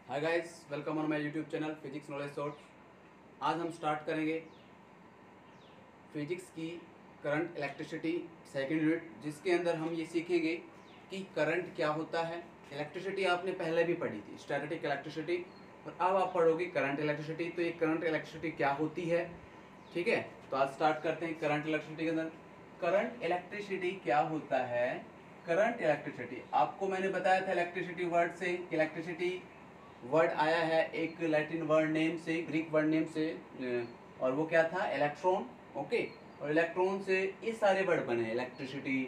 Hi guys, welcome on my YouTube channel physics knowledge short. आज हम start करेंगे physics की करंट इलेक्ट्रिसिटी सेकंड यूनिट, जिसके अंदर हम ये सीखेंगे कि करंट क्या होता है। इलेक्ट्रिसिटी आपने पहले भी पढ़ी थी, स्टैटिक इलेक्ट्रिसिटी, और अब आप पढ़ोगे करंट इलेक्ट्रिसिटी। तो ये करंट इलेक्ट्रिसिटी क्या होती है, ठीक है। तो आज स्टार्ट करते हैं करंट इलेक्ट्रिसिटी के अंदर। करंट इलेक्ट्रिसिटी क्या होता है। करंट इलेक्ट्रिसिटी आपको मैंने बताया था इलेक्ट्रिसिटी वर्ड से, इलेक्ट्रिसिटी वर्ड आया है एक लैटिन वर्ड नेम से, ग्रीक वर्ड नेम से, और वो क्या था, इलेक्ट्रॉन। ओके, और इलेक्ट्रॉन से ये सारे वर्ड बने, इलेक्ट्रिसिटी,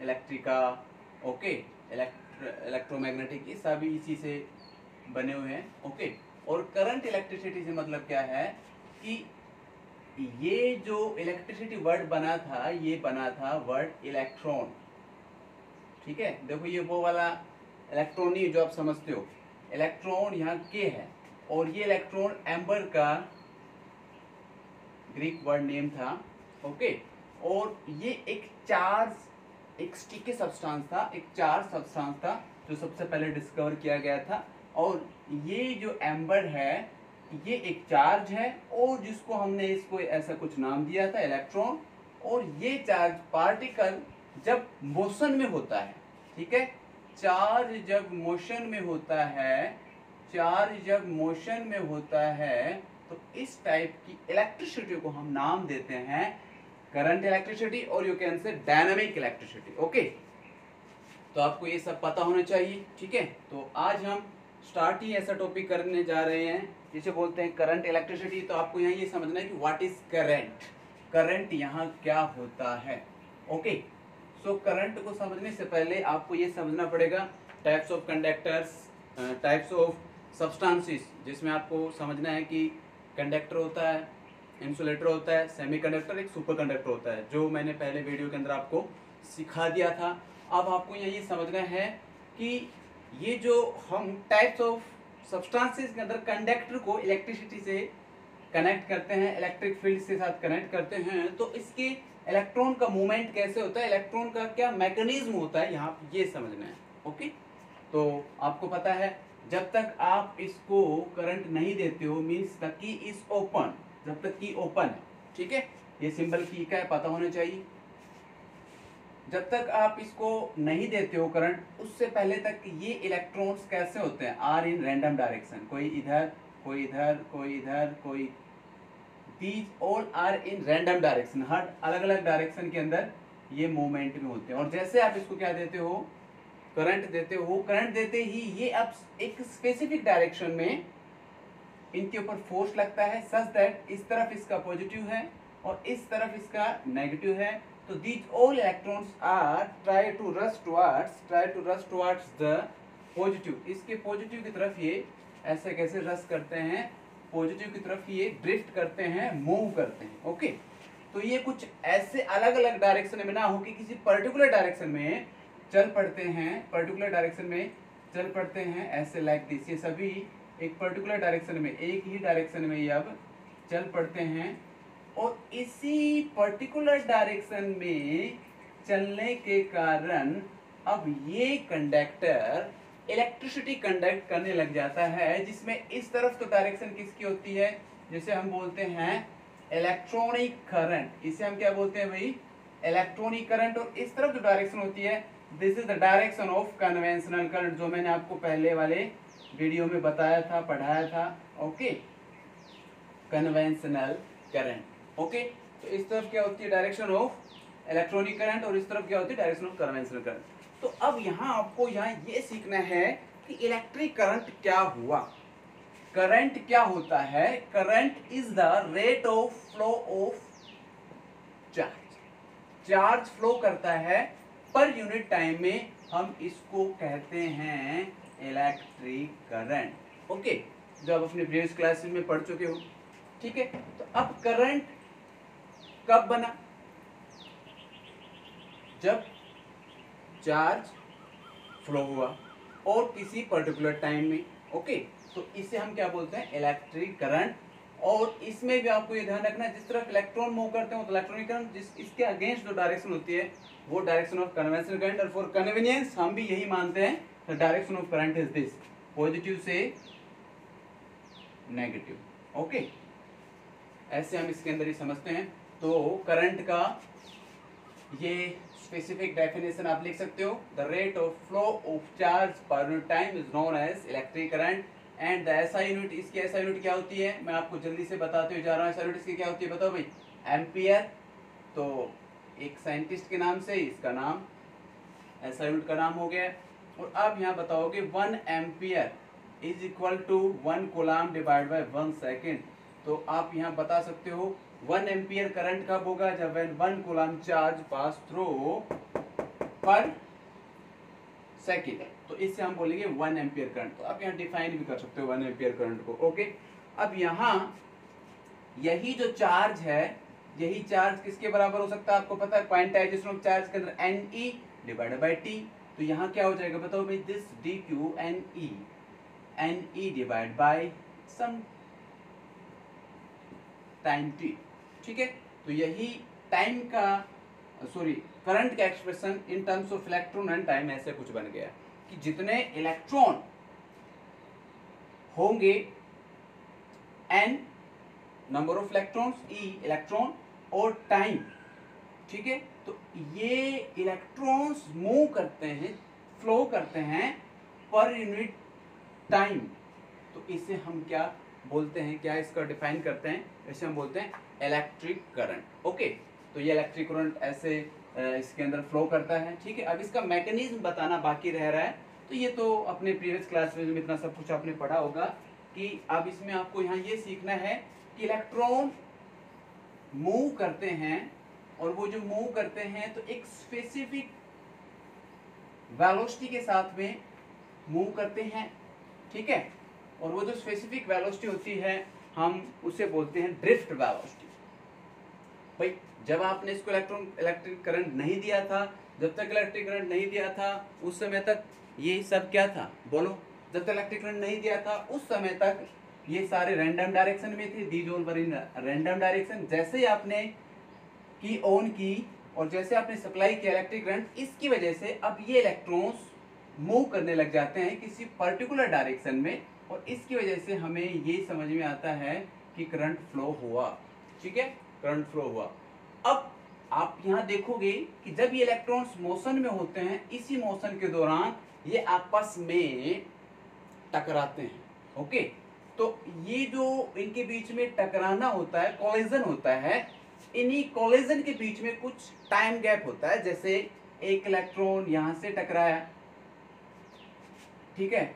इलेक्ट्रिका, ओके, इलेक्ट्रोमैग्नेटिक, ये सभी इसी से बने हुए हैं। ओके, और करंट इलेक्ट्रिसिटी से मतलब क्या है कि ये जो इलेक्ट्रिसिटी वर्ड बना था, ये बना था वर्ड इलेक्ट्रॉन, ठीक है। देखो ये वो वाला इलेक्ट्रॉन ही जो आप समझते हो, इलेक्ट्रॉन यहाँ के है, और ये इलेक्ट्रॉन एम्बर का ग्रीक वर्ड नेम था। ओके, और ये एक चार्ज, एक स्टिकी सब्सटेंस था, एक चार्ज सब्सटेंस था जो सबसे पहले डिस्कवर किया गया था। और ये जो एम्बर है ये एक चार्ज है, और जिसको हमने इसको ऐसा कुछ नाम दिया था, इलेक्ट्रॉन। और ये चार्ज पार्टिकल जब मोशन में होता है, ठीक है, चार्ज जब मोशन में होता है, चार्ज जब मोशन में होता है, तो इस टाइप की इलेक्ट्रिसिटी को हम नाम देते हैं करंट इलेक्ट्रिसिटी, और you can say dynamic electricity. Okay, तो आपको ये सब पता होना चाहिए, ठीक है। तो आज हम स्टार्ट ही ऐसा टॉपिक करने जा रहे हैं जिसे बोलते हैं करंट इलेक्ट्रिसिटी। तो आपको यहाँ ये समझना है कि व्हाट इज करंट, करंट यहाँ क्या होता है। ओके, सो करंट को समझने से पहले आपको ये समझना पड़ेगा types of conductors, types of substances, जिसमें आपको समझना है कि कंडक्टर होता है, इंसुलेटर होता है, सेमीकंडक्टर, एक सुपर कंडक्टर होता है, जो मैंने पहले वीडियो के अंदर आपको सिखा दिया था। अब आपको ये समझना है कि ये जो हम टाइप्स ऑफ सब्सटेंसेस के अंदर कंडक्टर को इलेक्ट्रिसिटी से कनेक्ट करते हैं, इलेक्ट्रिक फील्ड के साथ कनेक्ट करते हैं, तो इसके इलेक्ट्रॉन का मूवमेंट कैसे होता है, इलेक्ट्रॉन का क्या मैकेनिज्म होता है, यहाँ ये समझना है। ओके, तो आपको पता है जब तक आप इसको करंट नहीं देते हो, means the key is open, जब तक की ओपन है, ठीक है, ये सिंबल की का है, पता होना चाहिए। जब तक आप इसको नहीं देते हो करंट, उससे पहले तक ये इलेक्ट्रॉन्स कैसे होते हैं, आर इन रैंडम डायरेक्शन, कोई इधर, कोई इधर, कोई इधर, कोई, these all are in random direction, हर अलग अलग डायरेक्शन के अंदर ये मूवमेंट में होते हैं। और जैसे आप इसको क्या देते हो, करंट देते हो, करंट देते ही ये अब एक स्पेसिफिक डायरेक्शन में इनके ऊपर फोर्स लगता है, सच दैट इस तरफ इसका पॉजिटिव है और इस तरफ इसका नेगेटिव है। तो these all electrons are try to rush towards the positive, इसके पॉजिटिव की तरफ ये ऐसे कैसे रश करते हैं, पॉजिटिव की तरफ ये ड्रिफ्ट करते हैं, मूव करते हैं। ओके, तो ये कुछ ऐसे अलग अलग डायरेक्शन में ना हो कि किसी पर्टिकुलर डायरेक्शन में चल पड़ते हैं, पर्टिकुलर डायरेक्शन में चल पड़ते हैं, ऐसे लाइक दिस, ये सभी एक पर्टिकुलर डायरेक्शन में, एक ही डायरेक्शन में ये अब चल पड़ते हैं। और इसी पर्टिकुलर डायरेक्शन में चलने के कारण अब ये कंडक्टर इलेक्ट्रिसिटी कंडक्ट करने लग जाता है, जिसमें इस तरफ तो डायरेक्शन किसकी होती है, जिसे हम बोलते हैं इलेक्ट्रॉनिक करंट, इसे हम क्या बोलते हैं भाई, इलेक्ट्रॉनिक करंट। और इस तरफ जो डायरेक्शन होती है, this is the direction of conventional current, जो मैंने आपको पहले वाले वीडियो में बताया था, पढ़ाया था। Okay, conventional current. ओके, तो इस तरफ क्या होती है डायरेक्शन ऑफ इलेक्ट्रॉनिक करंट, और इस तरफ क्या होती है डायरेक्शन ऑफ कन्वेंशनल करंट। तो अब यहाँ आपको यहाँ ये सीखना है कि इलेक्ट्रिक करंट क्या हुआ, करंट क्या होता है। Current is the rate of flow of charge, charge flow करता है पर यूनिट टाइम में, हम इसको कहते हैं इलेक्ट्रिक करंट। ओके, जो आप अपने प्रीवियस क्लासेस में पढ़ चुके हो, ठीक है। तो अब करंट कब बना, जब चार्ज फ्लो हुआ और किसी पर्टिकुलर टाइम में। ओके, तो इसे हम क्या बोलते हैं, इलेक्ट्रिक करंट। और इसमें भी आपको ये ध्यान रखना है, जिस तरफ इलेक्ट्रॉन मूव करते हो तो इलेक्ट्रॉनिक करंट, जिस इसके अगेंस्ट जो डायरेक्शन होती है वो डायरेक्शन ऑफ कन्वेंशनल करंट। और फॉर कन्वीनियंस हम भी यही मानते हैं, the direction of current is this, positive से नेगेटिव। ओके, ऐसे हम इसके अंदर ही समझते हैं। तो करंट का ये स्पेसिफिक डेफिनेशन आप लिख सकते हो, the rate of flow of charge per unit time is known as electric current and the SI unit, इसकी एसआई यूनिट क्या होती है मैं आपको जल्दी से बताते हुए जा रहा हूँ। एसआई यूनिट इसकी क्या होती है बताओ भाई, एम्पियर। तो एक साइंटिस्ट के नाम से इसका नाम एसआई यूनिट का नाम हो गया। और अब यहाँ बताओगे 1 ampere is equal to 1 coulomb divide by 1 second. तो आप यहाँ बता सकते हो 1 एम्पियर करंट कब होगा, जब 1 कूलम चार्ज पास थ्रू पर सेकेंड। तो इससे हम बोलेंगे 1 एम्पियर करंट। तो आप यहाँ डिफाइन भी कर सकते हो 1 एम्पियर करंट को। ओके, अब यहाँ यही जो चार्ज है, यही चार्ज किसके बराबर हो सकता है आपको पता है, क्वांटाइजेशन ऑफ चार्ज के अंदर NE डिवाइडेड बाय T। तो यहाँ क्या हो जाएगा बताओ भाई, this dq NE divide by some time t। ठीक है, तो यही टाइम का करंट का expression in terms of electron and time ऐसे कुछ बन गया कि जितने इलेक्ट्रॉन होंगे n number of electrons, E electron और टाइम। ठीक है, तो ये इलेक्ट्रॉन्स मूव करते हैं, फ्लो करते हैं पर यूनिट टाइम। तो इसे हम क्या बोलते हैं, क्या इसका डिफाइन करते हैं, इसे हम बोलते हैं इलेक्ट्रिक करंट। ओके, तो ये इलेक्ट्रिक करंट ऐसे इसके अंदर फ्लो करता है। ठीक है, अब इसका मैकेनिज्म बताना बाकी रह रहा है। तो ये तो अपने प्रीवियस क्लास में इतना सब कुछ आपने पढ़ा होगा कि अब इसमें आपको यहाँ ये सीखना है कि इलेक्ट्रॉन मूव करते हैं और वो जो मूव करते हैं तो एक स्पेसिफिक वेलोसिटी के साथ में मूव करते हैं। ठीक है, और वो जो स्पेसिफिक वेलोसिटी होती है हम उसे बोलते हैं ड्रिफ्ट वेलोसिटी। भाई जब आपने इसको इलेक्ट्रिक करंट नहीं दिया था, जब तक इलेक्ट्रिक करंट नहीं दिया था उस समय तक ये सब क्या था बोलो, जब तक इलेक्ट्रिक करंट नहीं दिया था उस समय तक ये सारे रैंडम डायरेक्शन में थे, these all were in random direction. जैसे ही आपने की ऑन की और जैसे आपने सप्लाई किया इलेक्ट्रिक करंट, इसकी वजह से अब ये इलेक्ट्रॉन्स मूव करने लग जाते हैं किसी पर्टिकुलर डायरेक्शन में और इसकी वजह से हमें ये समझ में आता है कि करंट फ्लो हुआ। ठीक है, करंट फ्लो हुआ। अब आप यहाँ देखोगे कि जब ये इलेक्ट्रॉन्स मोशन में होते हैं, इसी मोशन के दौरान ये आपस में टकराते हैं। ओके, तो ये जो इनके बीच में टकराना होता है, कोलिजन होता है, इन्हीं कोलिजन के बीच में कुछ टाइम गैप होता है। जैसे एक इलेक्ट्रॉन यहाँ से टकराया, ठीक है,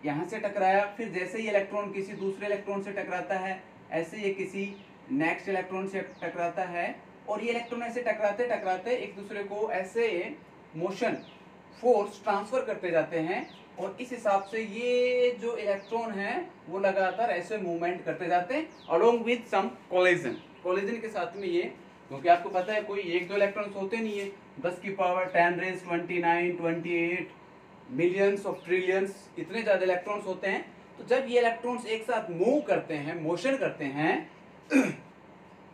यहाँ से टकराया, फिर जैसे ये इलेक्ट्रॉन किसी दूसरे इलेक्ट्रॉन से टकराता है, ऐसे ये किसी नेक्स्ट इलेक्ट्रॉन से टकराता है और ये इलेक्ट्रॉन ऐसे टकराते टकराते एक दूसरे को ऐसे मोशन फोर्स ट्रांसफर करते जाते हैं और इस हिसाब से ये जो इलेक्ट्रॉन है वो लगातार ऐसे मूवमेंट करते जाते हैं along with some collision. Collision के साथ में ये, क्योंकि आपको पता है कोई एक दो इलेक्ट्रॉन्स होते नहीं है, 10 की power 10 raise 29 28 millions of trillions, इतने ज़्यादा इलेक्ट्रॉन्स होते हैं। तो जब ये इलेक्ट्रॉन्स एक साथ मूव करते हैं, मोशन करते हैं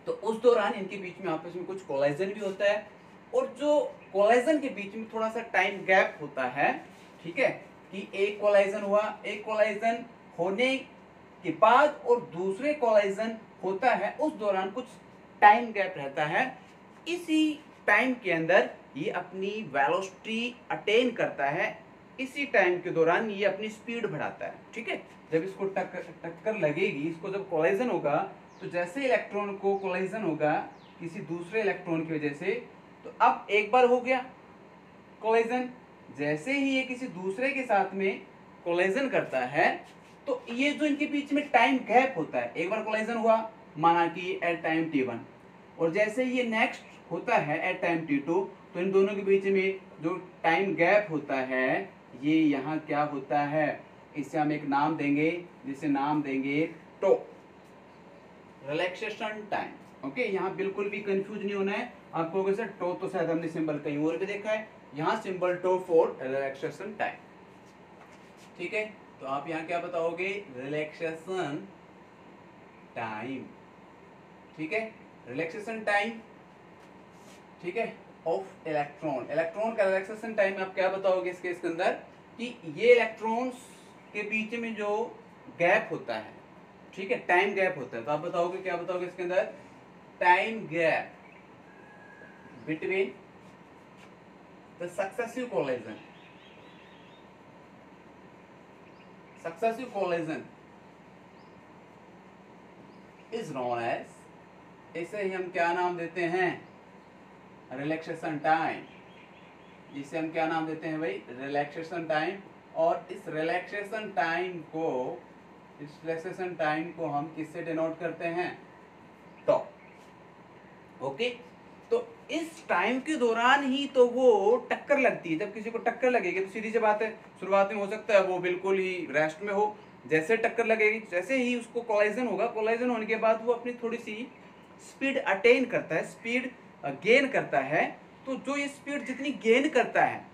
तो उस दौरान इनके बीच में आपस में कुछ कोलिजन भी होता है और जो कोलिजन के बीच में थोड़ा सा टाइम गैप होता है। ठीक है, कि एक कोलिजन हुआ, एक कोलिजन होने के बाद और दूसरे कोलिजन होता है, उस दौरान कुछ टाइम गैप रहता है। इसी टाइम के अंदर ये अपनी वेलोसिटी अटेन करता है, इसी टाइम के दौरान ये अपनी स्पीड बढ़ाता है। ठीक है, जब इसको टक्कर लगेगी, इसको जब कोलिजन होगा, तो जैसे इलेक्ट्रॉन को कोलिजन होगा किसी दूसरे इलेक्ट्रॉन की वजह से, तो अब एक बार हो गया कोलिजन, जैसे ही ये किसी दूसरे के साथ में कोलिजन करता है तो ये जो इनके बीच में टाइम गैप होता है, एक बार कोलिजन हुआ माना कि एट टाइम t1 और जैसे ये नेक्स्ट होता है एट टाइम t2, तो इन दोनों के बीच में जो टाइम गैप होता है ये यहाँ क्या होता है, इसे हम एक नाम देंगे, जिसे नाम देंगे टो, रिलैक्सेशन टाइम। ओके, यहाँ बिल्कुल भी कंफ्यूज नहीं होना है आपको। वैसे टो तो शायद हमने सिंबल कहीं और भी देखा है, यहाँ symbol tau for relaxation time. ठीक है, तो आप यहाँ क्या बताओगे, रिलैक्सेशन टाइम। ठीक है, रिलैक्सेशन टाइम, ठीक है, ऑफ इलेक्ट्रॉन। इलेक्ट्रॉन का रिलैक्सेशन टाइम आप क्या बताओगे इसके अंदर कि ये इलेक्ट्रॉन्स के बीच में जो गैप होता है, ठीक है, टाइम गैप होता है। तो आप बताओगे, क्या बताओगे इसके अंदर? Time gap between the successive collision, successive collision is known as, इसे ही हम क्या नाम देते हैं? Relaxation time. इसे हम क्या नाम देते हैं भाई? Relaxation time. और इस रिलैक्सेशन टाइम को हम किससे डिनोट करते हैं? टॉ। ओके, तो इस टाइम के दौरान ही तो वो टक्कर लगती है। जब किसी को टक्कर लगेगी तो सीधी सी बात है, शुरुआत में हो सकता है वो बिल्कुल ही रेस्ट में हो, जैसे टक्कर लगेगी जैसे ही उसको कोलाइजन होगा, कोलाइजन होने के बाद वो अपनी थोड़ी सी स्पीड अटेन करता है, स्पीड गेन करता है। तो जो ये स्पीड जितनी गेन करता है,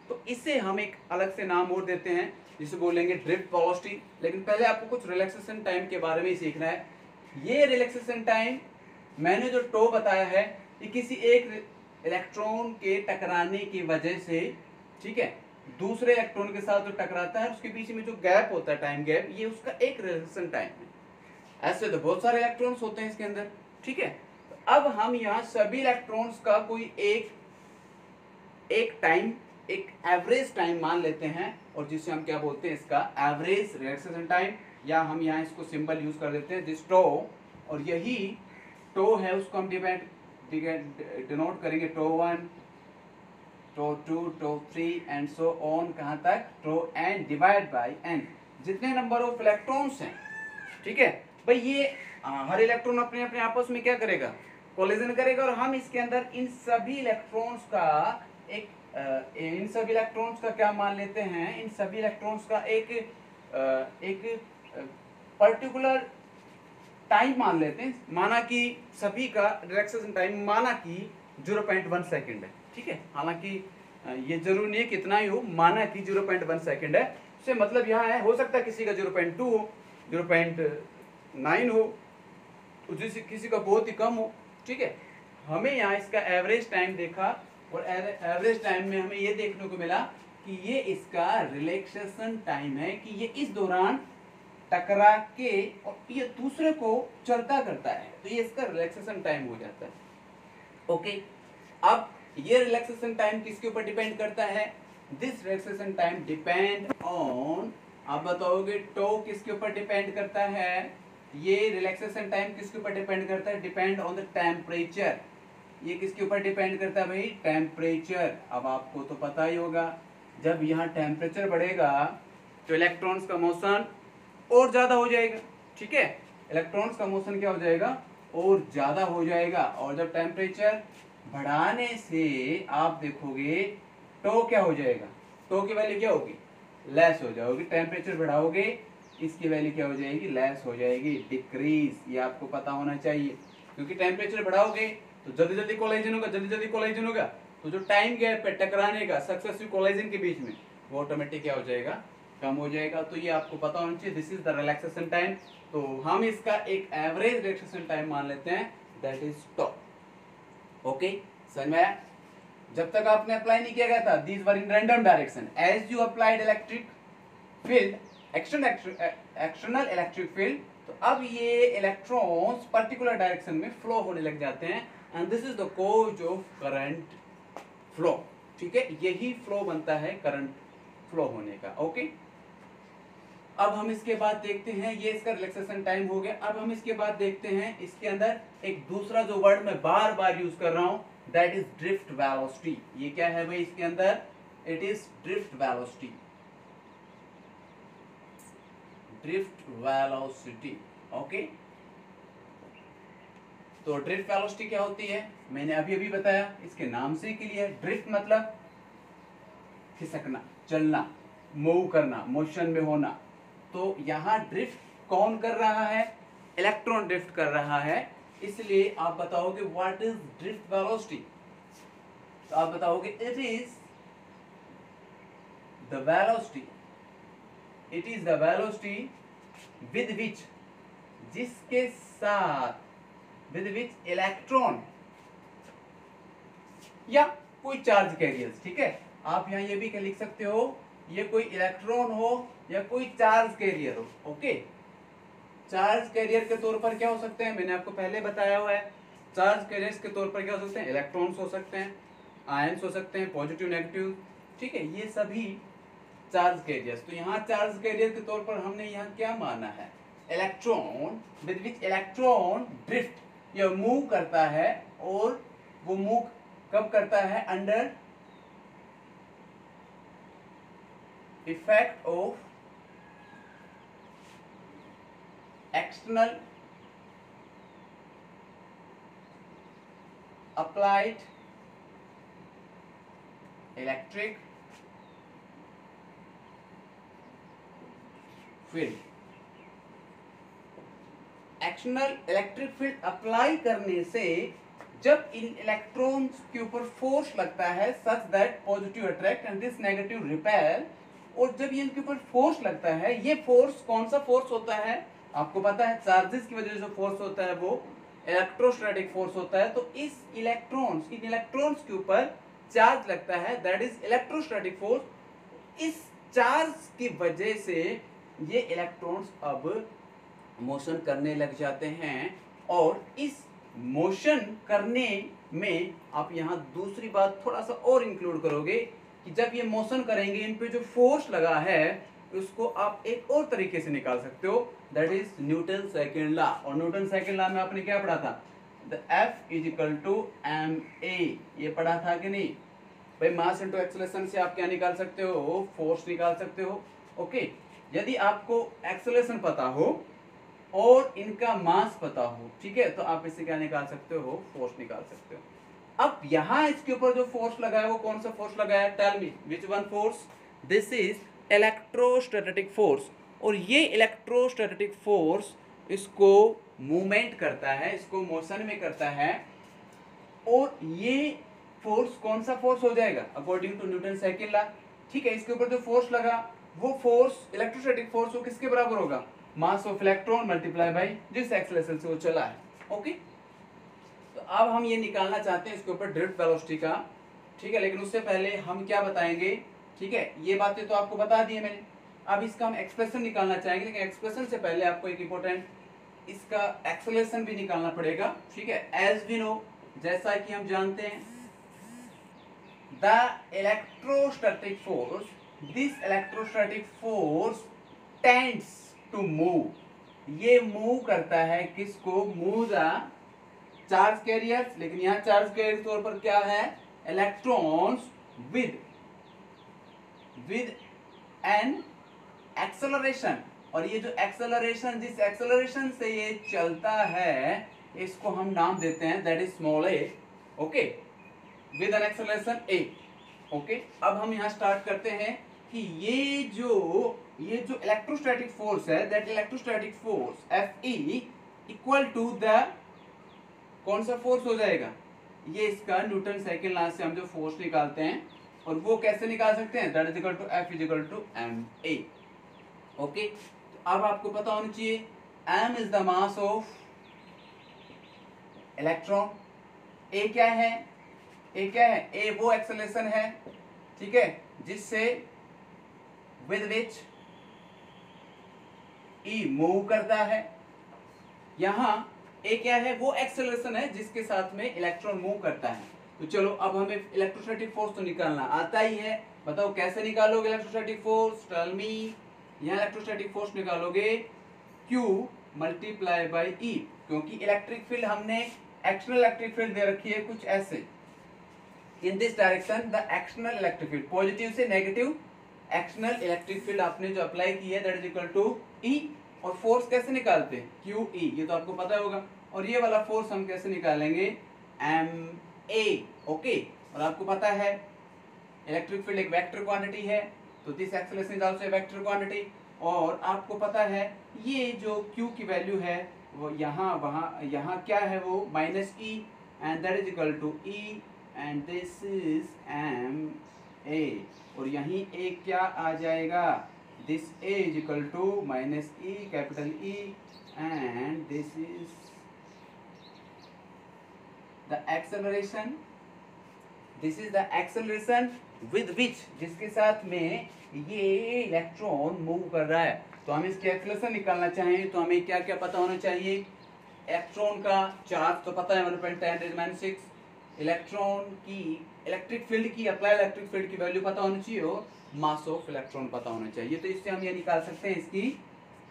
तो इसे हम एक अलग से नाम और देते हैं, जिसे बोलेंगे ड्रिफ्ट वेलोसिटी। लेकिन पहले आपको कुछ रिलैक्सेशन टाइम के बारे में ही सीखना है। ये रिलैक्सेशन टाइम मैंने जो टो बताया है, ये किसी एक इलेक्ट्रॉन के टकराने की वजह से, ठीक है, दूसरे इलेक्ट्रॉन के साथ जो टकराता है उसके बीच में जो गैप होता है, टाइम गैप, ये उसका एक रिलैक्सेशन टाइम है। ऐसे तो बहुत सारे इलेक्ट्रॉन्स होते हैं इसके अंदर, ठीक है। तो अब हम यहाँ सभी इलेक्ट्रॉन्स का कोई एक टाइम, एक एवरेज टाइम मान लेते हैं, और जिसे हम क्या बोलते हैं? इसका एवरेज रिलैक्सेशन टाइम, या हम यहाँ इसको सिंबल यूज कर देते हैं दिस टो। और यही टो है, उसको हम डिनोट करेंगे tau 1, tau 2, tau 3 and so on, कहाँ तक? Tau N divide by N, जितने नंबर ऑफ इलेक्ट्रॉन्स हैं, ठीक है भाई। ये हर इलेक्ट्रॉन अपने अपने आपस में क्या करेगा? कोलिजन करेगा। और हम इसके अंदर इन सभी इलेक्ट्रॉन्स का क्या मान लेते हैं? इन सभी इलेक्ट्रॉन्स का एक पर्टिकुलर टाइम मान लेते हैं। माना कि सभी का रिलैक्सेशन टाइम माना कि 0.1 सेकंड है, ठीक है। हालांकि ये जरूरी नहीं है कितना ही हो, माना कि 0.1 सेकंड है। उससे मतलब यहाँ है, हो सकता है किसी का 0.2 हो, 0.9 हो, किसी का बहुत ही कम हो, ठीक है। हमें यहाँ इसका एवरेज टाइम देखा, और एवरेज टाइम में हमें ये देखने को मिला कि ये इसका रिलैक्सेशन टाइम है, कि ये इस दौरान टकरा के और ये दूसरे को चलता करता है, तो ये इसका रिलैक्सेशन टाइम हो जाता है। ओके, अब ये रिलैक्सेशन टाइम किसके ऊपर डिपेंड करता है? This relaxation time depend on, आप बताओगे टो किसके ऊपर डिपेंड करता है? ये रिलैक्सेशन टाइम किसके ऊपर डिपेंड करता है? Depend on the temperature. ये किसके ऊपर डिपेंड करता है भाई? टेम्परेचर। अब आपको तो पता ही होगा, जब यहाँ टेम्परेचर बढ़ेगा तो इलेक्ट्रॉन्स का मोशन और ज्यादा हो जाएगा, ठीक है। इलेक्ट्रॉन्स का मोशन क्या हो जाएगा? और ज्यादा हो जाएगा। और जब टेम्परेचर बढ़ाने से आप देखोगे टो क्या हो जाएगा? टो की वैल्यू क्या होगी? लेस हो जाएगी। टेम्परेचर बढ़ाओगे, इसकी वैल्यू क्या हो जाएगी? लेस हो जाएगी, डिक्रीज। ये आपको पता होना चाहिए, क्योंकि टेम्परेचर बढ़ाओगे तो जल्दी जल्दी कोलाइजन होगा, जल्दी जल्दी कोलाइजन होगा, तो जो टाइम गैप है टकराने का सक्सेसिव कोलाइजन के बीच में, वो ऑटोमेटिक क्या हो जाएगा? कम हो जाएगा। तो ये आपको पता होना चाहिए, this is the relaxation time. तो हम इसका एक एवरेज रिलैक्सेशन टाइम मान लेते हैं, दैट इज टॉ। ओके, समझ में आया? जब तक आपने अप्लाई नहीं किया गया था, these were in random direction. As you applied electric field, external electric field, तो अब ये इलेक्ट्रॉन्स पर्टिकुलर डायरेक्शन में फ्लो होने लग जाते हैं, and this is the cause of current flow, ठीक है। यही फ्लो बनता है करंट फ्लो होने का। ओके, अब हम इसके बाद देखते हैं, ये इसका रिलैक्सेशन टाइम हो गया। अब हम इसके बाद देखते हैं इसके अंदर एक दूसरा जो वर्ड मैं बार बार यूज कर रहा हूं, दैट इज ड्रिफ्ट वेलोसिटी। ये क्या है भाई इसके अंदर? It is drift velocity, drift velocity. Okay, तो ड्रिफ्ट वेलोसिटी क्या होती है? मैंने अभी अभी बताया, इसके नाम से ही क्लियर। ड्रिफ्ट मतलब खिसकना, चलना, मूव करना, मोशन में होना। तो यहाँ ड्रिफ्ट कौन कर रहा है? इलेक्ट्रॉन ड्रिफ्ट कर रहा है। इसलिए आप बताओगे व्हाट इज ड्रिफ्ट वेलोसिटी? तो आप बताओगे it is the velocity, it is the velocity with which, जिसके साथ, विद विच इलेक्ट्रॉन या कोई चार्ज कैरियर्स, ठीक है। आप यहाँ ये भी लिख सकते हो ये कोई इलेक्ट्रॉन हो या कोई चार्ज कैरियर हो, ओके। चार्ज कैरियर के तौर पर क्या हो सकते हैं, मैंने आपको पहले बताया हुआ है। चार्ज कैरियर्स के तौर पर क्या हो सकते हैं, इलेक्ट्रॉन्स हो सकते हैं, आयंस हो सकते हैं, पॉजिटिव नेगेटिव, ठीक है, ये सभी चार्ज कैरियर्स। तो यहाँ चार्ज कैरियर के तौर पर हमने यहाँ क्या माना है, electron with which electron drift या मूव करता है, और वो मूव कब करता है, under effect of external applied electric field। External electric field apply करने से जब इन इलेक्ट्रॉन्स के ऊपर फोर्स लगता है such that positive attract and this negative repel, और जब ये इनके ऊपर फोर्स लगता है, ये फोर्स कौन सा फोर्स होता है आपको पता है, चार्जेस की वजह से फोर्स होता है वो इलेक्ट्रोस्टैटिक फोर्स होता है। तो इस इलेक्ट्रॉन्स, इन इलेक्ट्रॉन्स के ऊपर चार्ज लगता है, दैट इज इलेक्ट्रोस्टैटिक फोर्स। इस चार्ज की वजह से ये इलेक्ट्रॉन्स अब मोशन करने लग जाते हैं, और इस मोशन करने में आप यहाँ दूसरी बात थोड़ा सा और इंक्लूड करोगे कि जब ये मोशन करेंगे, इन पे जो फोर्स लगा है उसको आप एक और तरीके से निकाल सकते हो, that is Newton second law. और न्यूटन सेकंड लॉ में आपने क्या पढ़ा था, the F is equal to ma, ये पढ़ा था कि नहीं भाई। मास इनटू एक्सेलरेशन से आप क्या निकाल सकते हो, फोर्स निकाल सकते हो, ओके। यदि आपको एक्सेलरेशन पता हो और इनका मास पता हो, ठीक है, तो आप इससे क्या निकाल सकते हो, फोर्स निकाल सकते हो। अब यहाँ इसके ऊपर जो फोर्स लगा है वो कौन सा फोर्स लगा है, tell me which one force, this is electrostatic force. और ये इलेक्ट्रोस्टैटिक फोर्स इसको मूवमेंट करता है, इसको मोशन में करता है, और ये फोर्स कौन सा फोर्स हो जाएगा according to Newton second law, ठीक है। इसके ऊपर जो फोर्स लगा वो फोर्स इलेक्ट्रोस्टैटिक फोर्स वो किसके बराबर होगा, मास ऑफ इलेक्ट्रॉन मल्टीप्लाई बाय जिस एक्सेलरेशन से वो चला है, ओके। तो अब हम ये निकालना चाहते हैं इसके ऊपर ड्रिफ्ट वेलोसिटी का, ठीक है। लेकिन उससे पहले हम क्या बताएंगे, ठीक है, ये बातें तो आपको बता दी है मैंने। अब इसका हम एक्सप्रेशन निकालना चाहेंगे, लेकिन एक्सप्रेशन से पहले आपको एक इंपॉर्टेंट इसका एक्सेलरेशन भी निकालना पड़ेगा, ठीक है। एज वी नो, जैसा कि हम जानते हैं, the electrostatic force, this electrostatic force tends to move, ये मूव करता है किसको, मूव द चार्ज कैरियर्स। लेकिन यहाँ चार्ज कैरियर तौर पर क्या है, इलेक्ट्रॉन्स विद एन एक्सेलरेशन। और ये जो एक्सेलरेशन, जिस एक्सेलरेशन से ये चलता है, इसको हम नाम देते हैं that is small A, okay, with an acceleration A, okay. अब हम यहाँ स्टार्ट करते हैं कि ये जो इलेक्ट्रोस्टैटिक फोर्स है, that electrostatic force Fe equal to the कौन सा फोर्स हो जाएगा, ये इसका न्यूटन सेकंड लॉ से हम जो फोर्स निकालते हैं, और वो कैसे निकाल सकते हैं, that is equal to F is equal to ma, okay. तो अब आपको पता होना चाहिए m is the mass of electron, a क्या है, a वो एक्सेलरेशन है, ठीक है, जिससे विद विच e मूव करता है। यहाँ ए क्या है, वो एक्सेलरेशन है जिसके साथ में इलेक्ट्रॉन मूव करता है। तो चलो अब हमें इलेक्ट्रोस्टैटिक फोर्स तो निकालना आता ही है, बताओ कैसे निकालोगे इलेक्ट्रोस्टैटिक फोर्स, टेल मी। यहाँ इलेक्ट्रोस्टैटिक फोर्स निकालोगे Q मल्टीप्लाई बाई E, क्योंकि इलेक्ट्रिक फील्ड हमने एक्सटर्नल इलेक्ट्रिक फील्ड दे रखी है कुछ ऐसे, in this direction the external electric field, positive से नेगेटिव एक्सटर्नल इलेक्ट्रिक फील्ड आपने जो अप्लाई की है, that is equal to E। और फोर्स कैसे निकालते हैं, QE, ये तो आपको पता होगा। और ये वाला फोर्स हम कैसे निकालेंगे, MA, ओके। और आपको पता है इलेक्ट्रिक फील्ड एक वेक्टर क्वांटिटी है, तो this acceleration is also a vector quantity. और आपको पता है ये जो Q की वैल्यू है वो यहाँ क्या है, वो -E, and that is equal to E, and this is MA। और यहीं A क्या आ जाएगा, this A is equal to minus E, capital E, and this is the acceleration. This is the acceleration with which, जिसके साथ में ये electron move कर रहा है। तो हम इसकी एक्सेलरेशन निकालना चाहें तो हमें क्या क्या पता होना चाहिए। इलेक्ट्रॉन का चार्ज तो पता है 1.10⁻⁶, इलेक्ट्रॉन की इलेक्ट्रिक फील्ड की, अप्लाई इलेक्ट्रिक फील्ड की वैल्यू पता होनी चाहिए और मास ऑफ इलेक्ट्रॉन पता होना चाहिए। तो इससे हम ये निकाल सकते हैं इसकी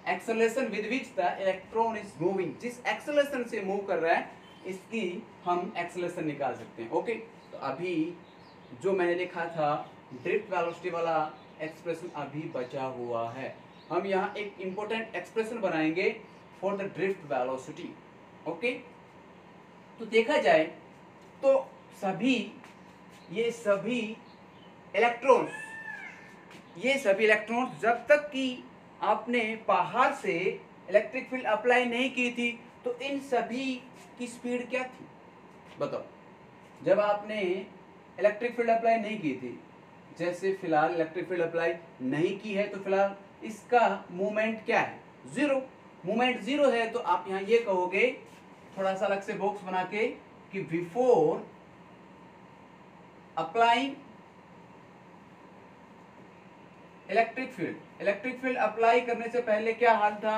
acceleration with which the electron is moving, जिस एक्सेलरेशन से मूव कर रहा है इसकी हम एक्सेलरेशन निकाल सकते हैं। ओके, तो अभी जो मैंने लिखा था ड्रिफ्ट वेलोसिटी वाला एक्सप्रेशन अभी बचा हुआ है। हम यहाँ एक इंपॉर्टेंट एक्सप्रेशन बनाएंगे for the drift velocity. Okay, तो देखा जाए तो ये सभी इलेक्ट्रॉन्स जब तक कि आपने बाहर से इलेक्ट्रिक फील्ड अप्लाई नहीं की थी तो इन सभी की स्पीड क्या थी बताओ। जब आपने इलेक्ट्रिक फील्ड अप्लाई नहीं की थी, जैसे फिलहाल इलेक्ट्रिक फील्ड अप्लाई नहीं की है तो फिलहाल इसका मूवमेंट क्या है, जीरो। मूवमेंट जीरो है तो आप यहाँ ये कहोगे थोड़ा सा अलग से बॉक्स बना के कि before applying electric field apply करने से पहले क्या हाल था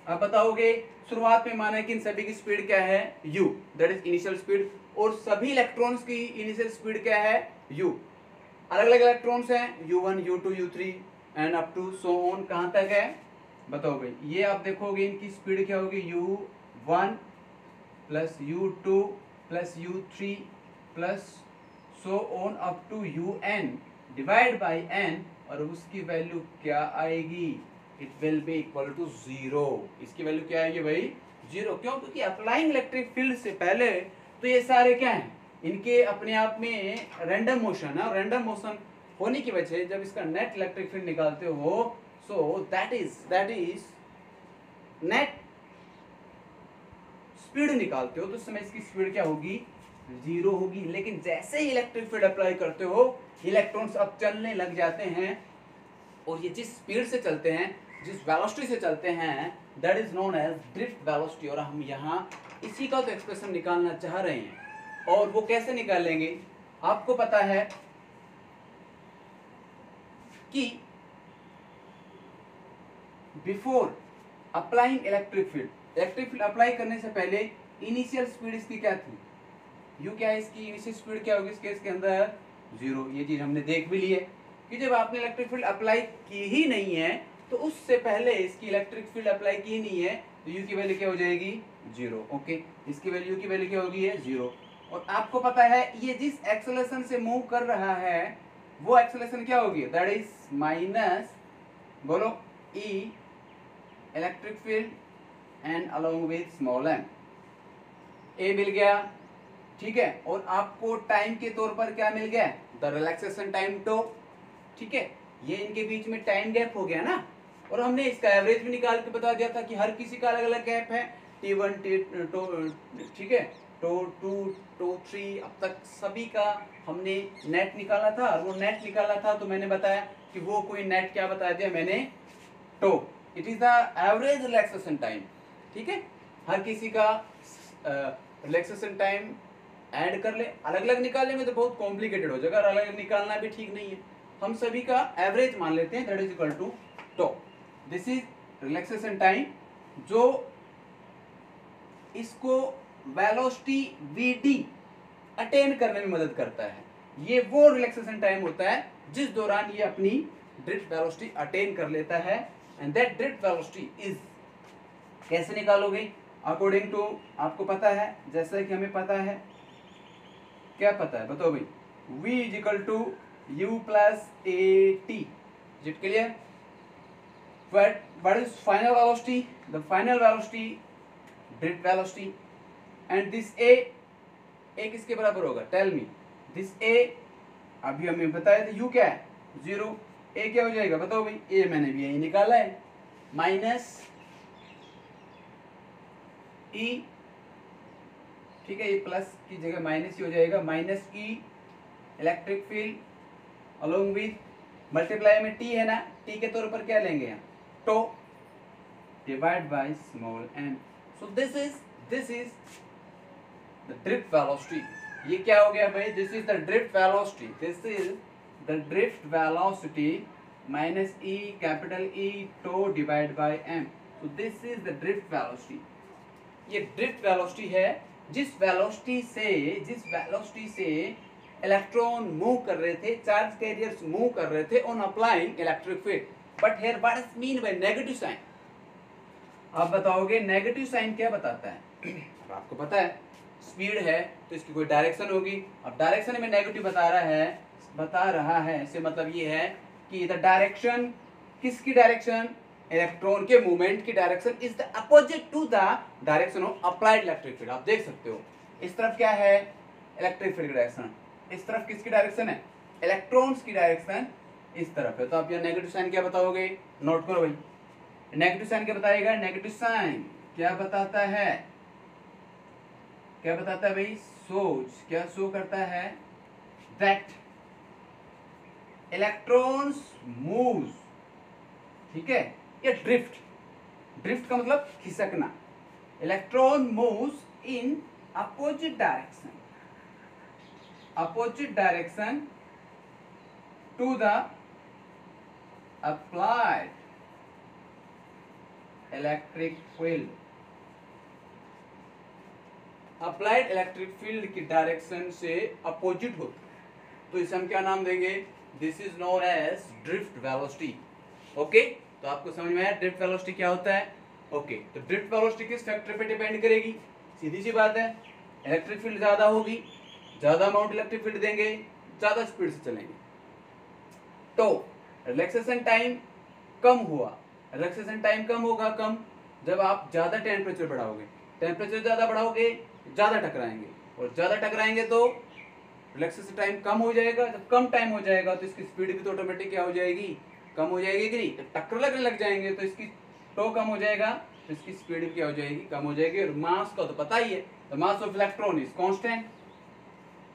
आप बताओगे। शुरुआत में माना कि इन सभी की स्पीड क्या है u, that is initial speed, और सभी इलेक्ट्रॉन्स की इनिशियल स्पीड क्या है u। अलग अलग इलेक्ट्रॉन्स हैं u1 u2 u3 and up to so on, कहां तक है बताओ भाई। ये आप देखोगे इनकी स्पीड क्या होगी u1 plus u2 plus u3 plus so on up to un divide by n, और उसकी वैल्यू क्या आएगी, it will be equal to 0। इसकी वैल्यू क्या आएगी भाई 0। क्यों? क्योंकि अप्लाइंग इलेक्ट्रिक फील्ड से पहले तो ये सारे क्या हैं, इनके अपने आप में रैंडम मोशन है, और रैंडम मोशन होने की वजह से जब इसका नेट इलेक्ट्रिक फील्ड निकालते हो so that is net speed निकालते हो तो उस समय इसकी स्पीड क्या होगी 0 होगी। लेकिन जैसे ही इलेक्ट्रिक फील्ड अप्लाई करते हो इलेक्ट्रॉन्स अब चलने लग जाते हैं, और ये जिस स्पीड से चलते हैं, जिस वेलोसिटी से चलते हैं, that is known as drift velocity. और हम यहाँ इसी का तो एक्सप्रेशन निकालना चाह रहे हैं, और वो कैसे निकालेंगे आपको पता है कि before applying electric field apply करने से पहले इनिशियल स्पीड इसकी क्या थी u, क्या है इसकी इनिशियल स्पीड क्या होगी इस केस के अंदर 0। ये चीज हमने देख भी ली है कि जब आपने इलेक्ट्रिक फील्ड अप्लाई की ही नहीं है तो उससे पहले इसकी इलेक्ट्रिक फील्ड अप्लाई की नहीं है तो u की वैल्यू क्या हो जाएगी 0। ओके, इसकी वैल्यू की वैल्यू क्या होगी 0। और आपको पता है ये जिस एक्सेलरेशन से मूव कर रहा है वो एक्सेलरेशन क्या होगी, दैट इज माइनस बोलो e electric field and along with small m। ए मिल गया, ठीक है, और आपको टाइम के तौर पर क्या मिल गया, द रिलैक्सेशन टाइम टो। ठीक है, ये इनके बीच में टाइम गैप हो गया ना, और हमने इसका एवरेज भी निकाल के बता दिया था कि हर किसी का अलग अलग गैप है t1 t2, ठीक है, to2 to3, अब तक सभी का हमने नेट निकाला था। और वो नेट निकाला था तो मैंने बताया कि वो कोई नेट क्या बता दिया मैंने, tau, it is the average relaxation time. ठीक है, हर किसी का रिलैक्सेशन टाइम ऐड कर ले, अलग अलग निकालेंगे तो बहुत कॉम्प्लिकेटेड हो जाएगा, अलग अलग निकालना भी ठीक नहीं है। हम सभी का एवरेज मान लेते हैं, that is equal to tau. This is relaxation time जो इसको वेलोसिटी vd अटेन करने में मदद करता है। ये वो रिलैक्सेशन टाइम होता है जिस दौरान ये अपनी ड्रिफ्ट वेलोसिटी अटेन कर लेता है, and that drift velocity is, कैसे निकालोगे अकॉर्डिंग टू, आपको पता है, जैसा कि हमें पता है, क्या पता है बताओ भाई, v is equal to u plus at। Is it clear? what is final velocity, the final velocity drift velocity, and this a किसके बराबर होगा, टेल मी, दिस a अभी हमें बताया था u क्या है 0, a क्या हो जाएगा बताओ भाई, a मैंने भी यही निकाला है माइनस e, ठीक है, ये प्लस की जगह माइनस ही हो जाएगा, minus e electric field along with, multiply में t है ना, t के तौर पर क्या लेंगे यहाँ tau, divide by small m। So this is the drift velocity. ये क्या हो गया भाई, this is the drift velocity, this is the drift velocity minus e capital E tau divide by m. तो this is the drift velocity. ये drift velocity है जिस velocity से इलेक्ट्रॉन मूव कर रहे थे, चार्ज कैरियर्स मूव कर रहे थे on applying electric field. But here what is mean by negative sign? आप बताओगे नेगेटिव साइन क्या बताता है? अब आपको पता है स्पीड है तो इसकी कोई डायरेक्शन होगी। अब डायरेक्शन में नेगेटिव बता रहा है इससे मतलब ये है कि द डायरेक्शन, किसकी डायरेक्शन? इलेक्ट्रॉन के मूवमेंट की direction is the opposite to the direction of applied electric field. आप देख सकते हो इस तरफ क्या है? इलेक्ट्रिक फील्ड की डायरेक्शन। इस तरफ किसकी डायरेक्शन है? इलेक्ट्रॉन्स की डायरेक्शन इस तरफ है। तो आप ये नेगेटिव साइन क्या बताओगे? नोट करो भाई, नेगेटिव साइन क्या बताएगा? नेगेटिव साइन क्या बताता है? क्या बताता है भाई? क्या शो करता है? दैट इलेक्ट्रॉन्स मूव्स, ठीक है, या ड्रिफ्ट का मतलब खिसकना। Electron moves in opposite direction to the applied electric field. Applied electric field की डायरेक्शन से अपोजिट होता है तो इसे हम क्या नाम देंगे? This is known as drift velocity. Okay, तो आपको समझ में आया ड्रिफ्ट वेलोसिटी क्या होता है? ओके, तो ड्रिफ्ट वेलोसिटी किस फैक्टर पे डिपेंड करेगी? सीधी सी बात है, इलेक्ट्रिक फील्ड ज्यादा होगी, ज्यादा अमाउंट इलेक्ट्रिक फील्ड देंगे, ज्यादा स्पीड से चलेंगे। तो रिलैक्सेशन टाइम कम हुआ, रिलैक्सेशन टाइम कम होगा कम जब आप ज्यादा टेम्परेचर बढ़ाओगे। टेम्परेचर ज्यादा बढ़ाओगे ज्यादा टकराएंगे, और ज्यादा टकराएंगे तो रिलैक्सेशन टाइम कम हो जाएगा। जब कम टाइम हो जाएगा तो इसकी स्पीड भी तो ऑटोमेटिक क्या हो जाएगी? कम हो जाएगी कि नहीं? तो टक्कर लगने लग जाएंगे तो इसकी टो कम हो जाएगा तो इसकी स्पीड भी क्या हो जाएगी? कम हो जाएगी। और मास का तो पता ही है, the mass of electron is constant,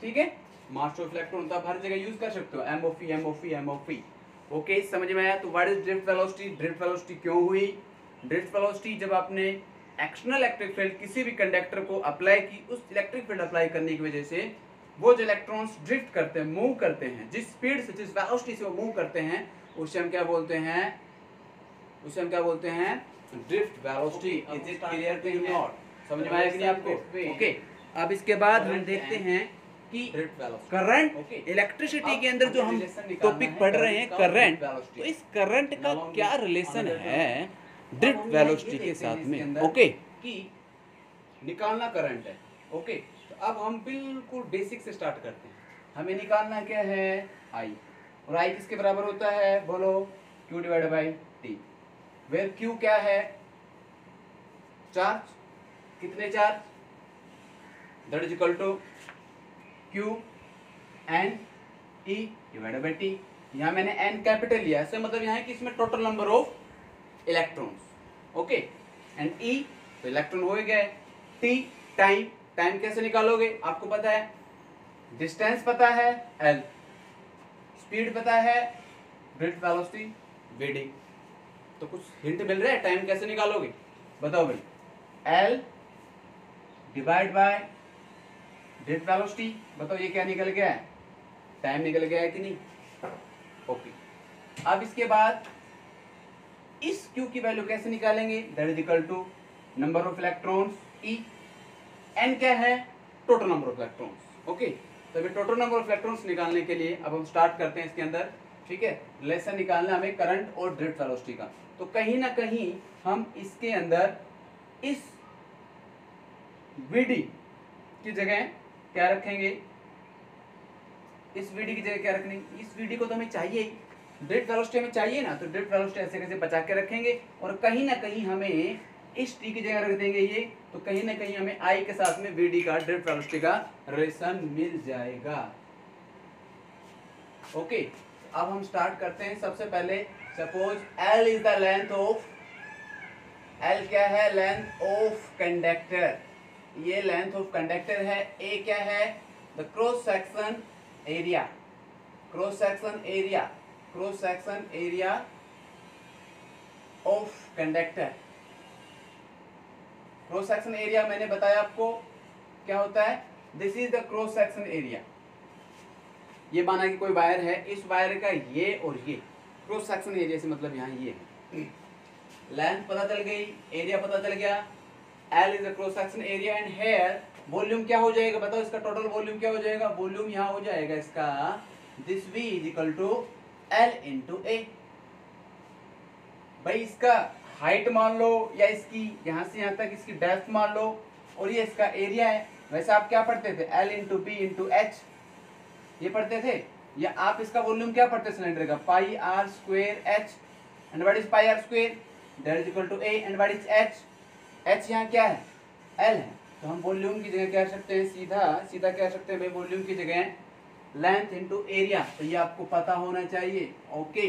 ठीक है, मास ऑफ इलेक्ट्रॉन तो आप हर जगह यूज कर सकते हो, एमओफी। ओके, समझ में आया? तो what is drift velocity? Drift velocity क्यों हुई? ड्रिफ्ट वेलोसिटी जब आपने एक्सटर्नल इलेक्ट्रिक फील्ड किसी भी कंडक्टर को अप्लाई की, उस इलेक्ट्रिक फील्ड अप्लाई करने की वजह से वो जो इलेक्ट्रॉन्स ड्रिफ्ट करते हैं, मूव करते हैं, जिस स्पीड से, जिस वेलोसिटी से वो मूव करते हैं, उसे हम क्या बोलते हैं? Drift velocity. Is it clear to you not? समझ में आया कि नहीं आपको? ओके, अब इसके बाद हम देखते हैं कि करंट, इलेक्ट्रिसिटी के अंदर जो हम टॉपिक पढ़ रहे हैं करंट, तो इस करंट का क्या रिलेशन है ड्रिफ्ट वेलोसिटी के साथ में? ओके, कि निकालना करंट है। ओके, तो अब हम बिल्कुल बेसिक से स्टार्ट करते हैं। हमें निकालना क्या है? आई। और आई किसके बराबर होता है? बोलो, Q divide by T, where Q क्या है? चार्ज। कितने charge? That is equal to Q N E divide by T. यहाँ मैंने N कैपिटल लिया, इससे मतलब यहाँ है कि इसमें total number of electrons. Okay, and E तो इलेक्ट्रॉन हो गए। T टाइम कैसे निकालोगे? आपको पता है, डिस्टेंस पता है L, स्पीड पता है, ड्रिफ्ट वेलोसिटी VD। तो कुछ हिंट मिल रहा है, टाइम कैसे निकालोगे? बताओ भाई। L divide by drift velocity, बताओ ये क्या निकल गया है? टाइम निकल गया है कि नहीं? ओके, अब इसके बाद इस Q की वैल्यू कैसे निकालेंगे? That is equal to number of electrons E, N क्या है? Total number of electrons. Okay, तो अभी टोटल नंबर ऑफ इलेक्ट्रॉन्स निकालने के लिए अब हम स्टार्ट करते हैं इसके अंदर, ठीक है, रिलेशन निकालना हमें करंट और ड्रिफ्ट वेलोसिटी का। तो कहीं ना कहीं हम इसके अंदर इस VD की जगह क्या रखेंगे? इस VD की जगह क्या रखेंगे? इस VD को तो हमें चाहिए ही, ड्रिफ्ट वेलोसिटी हमें चाहिए ना, तो ड्रिफ्ट वेलोसिटी ऐसे कैसे बचा के रखेंगे, और कहीं ना कहीं हमें इस T की जगह रख देंगे ये, तो कहीं ना कहीं हमें I के साथ में VD का, ड्रिफ्ट वेलोसिटी का रिलेशन मिल जाएगा। ओके, अब हम स्टार्ट करते हैं। सबसे पहले suppose L is the length of, L क्या है? Length of conductor. ये लेंथ ऑफ कंडक्टर है। A क्या है? The cross section area, cross section area of conductor. Cross section area मैंने बताया आपको क्या होता है? This is the cross section area. ये माना कि कोई वायर है, इस वायर का ये और ये क्रॉस सेक्शन एरिया से मतलब यहाँ ये है। लेंथ पता चल गई, एरिया पता चल गया, L is the cross section area and here volume क्या हो जाएगा बताओ, इसका टोटल वॉल्यूम क्या हो जाएगा, वॉल्यूम यहाँ हो जाएगा इसका this V is equal to L into A. भाई इसका हाइट मान लो या इसकी यहाँ से यहाँ तक इसकी डेप्थ मान लो, और ये इसका एरिया है। वैसे आप क्या पढ़ते थे, L into B into H, ये पढ़ते थे, या आप इसका वॉल्यूम क्या पढ़ते सिलेंडर का, pi r square h and what is pi r square, that is equal to A and what is h, h यहाँ क्या है एल है। तो हम वॉल्यूम की जगह क्या कर सकते हैं, सीधा सीधा क्या कर सकते हैं भाई, वॉल्यूम की जगह लेंथ इनटू एरिया, तो ये आपको पता होना चाहिए। ओके,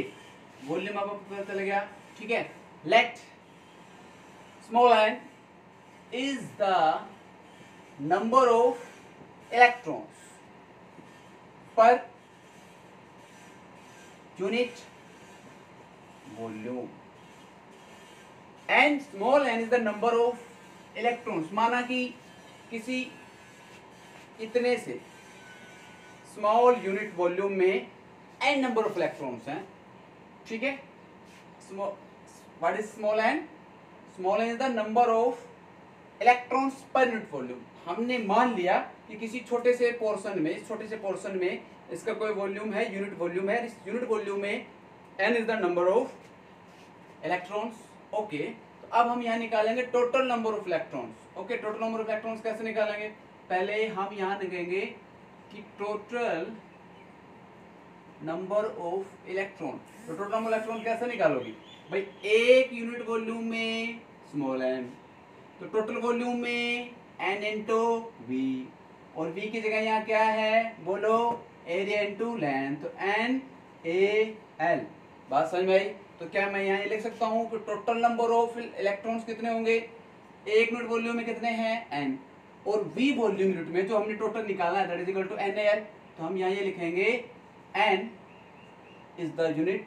वॉल्यूम आपको पता चल गया, ठीक है। Let small N is the number of electrons per unit volume and small N is the number of electrons. माना कि किसी इतने से स्मॉल यूनिट वॉल्यूम में n नंबर ऑफ इलेक्ट्रॉन्स हैं, ठीक है। What is small N, small N is the number of electrons per unit volume. हमने मान लिया कि किसी छोटे से पोर्शन में, इस छोटे से पोर्शन में इसका कोई वॉल्यूम है, यूनिट वॉल्यूम है, इस यूनिट वॉल्यूम में n is the number of electrons. Okay, तो अब हम यहाँ निकालेंगे total number of electrons. Okay, total number of electrons कैसे निकालेंगे, पहले हम यहाँ लिखेंगे कि टोटल नंबर ऑफ इलेक्ट्रॉन। तो टोटल नंबर इलेक्ट्रॉन कैसे निकालोगी भाई, एक यूनिट वॉल्यूम में स्मॉल n, तो टोटल वॉल्यूम में n इंटू वी, और v की जगह यहाँ क्या है बोलो, एरिया इंटू लेंथ, तो n a l। बात समझ में आई। तो क्या मैं यहाँ लिख सकता हूँ कि टोटल नंबर ऑफ इलेक्ट्रॉन्स कितने होंगे, एक यूनिट वॉल्यूम में कितने हैं n, और v वॉल्यूम यूनिट में जो हमने टोटल निकाला है that is equal to NaL। तो हम यहाँ ये लिखेंगे n is the unit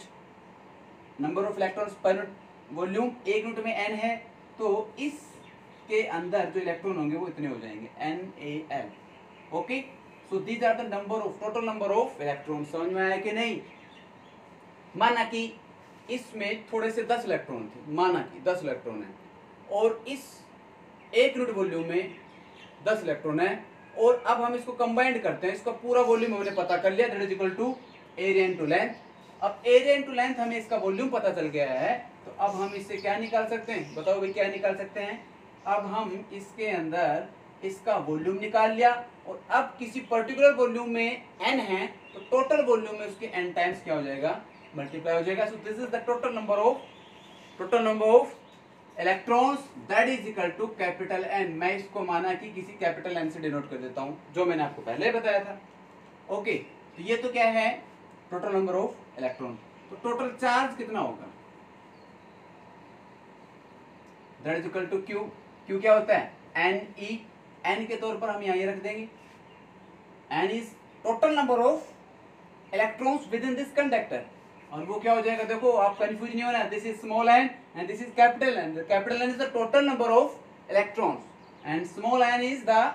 number of electrons per unit volume, एक यूनिट में n है, तो इसके अंदर जो इलेक्ट्रॉन होंगे वो इतने हो जाएंगे NaL। Okay, so these are the number of total number of electron. समझ में आया कि नहीं। माना कि इसमें थोड़े से 10 इलेक्ट्रॉन थे, माना कि 10 इलेक्ट्रॉन है, और इस एक यूनिट वॉल्यूम में 10 इलेक्ट्रॉन है, और अब हम इसको कंबाइंड करते हैं, इसका पूरा वॉल्यूम हमने पता कर लिया that is equal to area into length. अब एरिया इनटू लेंथ हमें इसका वॉल्यूम पता चल गया है, तो अब हम इससे क्या निकाल सकते हैं बताओ भाई, क्या निकाल सकते हैं। अब हम इसके अंदर इसका वॉल्यूम निकाल लिया, और अब किसी पर्टिकुलर वॉल्यूम में n है, तो टोटल वॉल्यूम में उसके n टाइम्स क्या हो जाएगा, मल्टीप्लाई हो जाएगा। So this is the total number of electrons that is equal to capital N। मैं इसको माना कि किसी कैपिटल N से डिनोट कर देता हूं, जो मैंने आपको पहले बताया था। ओके, तो ये तो क्या है टोटल नंबर ऑफ इलेक्ट्रॉन। तो टोटल चार्ज कितना होगा, that is equal to Q। Q क्या होता है Ne, N के तौर पर हम यहाँ ये रख देंगे, N is total number of electrons with in this conductor. और वो क्या हो जाएगा, देखो आप कंफ्यूज नहीं होना, this is small n and this is capital N। Capital N is the total number of electrons and small n is the